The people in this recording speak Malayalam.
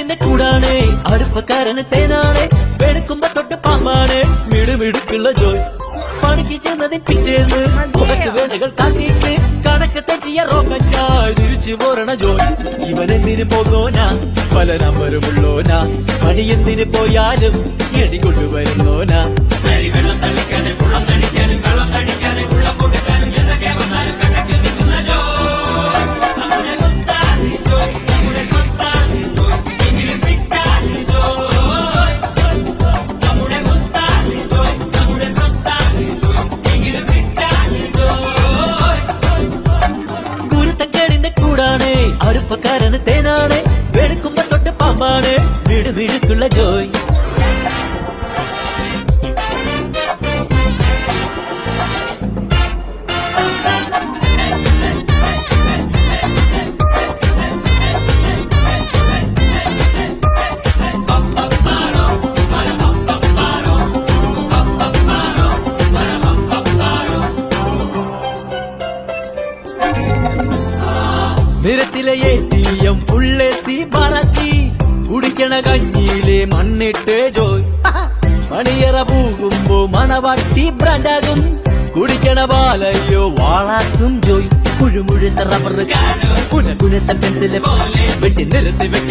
കുരുത്തക്കേടിന്റെ കൂടാണ് അടുപ്പക്കാരന് തേനാണ് വെളുക്കുമ്പോ തൊട്ട് പാമ്പാണ് മിടുമിടുക്കുള്ള ജോയ് പണിക്ക് ചെന്നതിൽ പിറ്റേന്ന് കുറക്ക് വേലകൾ കാട്ടിയിട്ട് കണക്ക് തെറ്റിയ റോക്കറ്റായി തിരിച്ചു പോരണ ജോയ് ഇവനെന്തിന് പോകോനാ പല നമ്പരുമുള്ളോനാ പണി എന്തിന് പോയാലും എടി കൊണ്ടുവരുന്നോനാ വെള്ളം തളിക്കാനും വെള്ളം തടിക്കാനും വെള്ളം തടിക്കാനും വെള്ളം കൊടുക്കാനും എന്തൊക്കെ വന്നാലും കണക്ക് നിൽക്കുന്ന ജോയ് നമ്മുടെ സ്വത്താതി ജോയ് നമ്മുടെ സ്വത്താതി ജോയ് എങ്കിലും കിട്ടാതി ജോയ് നമ്മുടെ സ്വത്താതി ജോയ് നമ്മുടെ സ്വത്താതി ജോയ് എങ്കിലും കിട്ടാതി ജോയ് കുരുത്തക്കേടിന്റെ കൂടാണ് അടുപ്പക്കാരന് തേനാണ് വെളുക്കുമ്പോ തൊട്ട് പാമ്പാണ് മിടുമിടുക്കുള്ള ജോയ് നിരത്തിലെ ATM പുള്ളേസി പറക്കി കുടിക്കണ കഞ്ഞിയിലെ മണ്ണിട്ട് ജോയ് മണിയറ പോകുമ്പോ മണവാട്ടി ബ്രാൻഡാകും കുടിക്കണ പാലയ്യോ വാളാക്കും ജോയ് കുഴുമുഴുത്ത റബ്ബർ പുനകുനത്ത പെൻസിലെ വെട്ടി നിരത്തി വെക്കൽ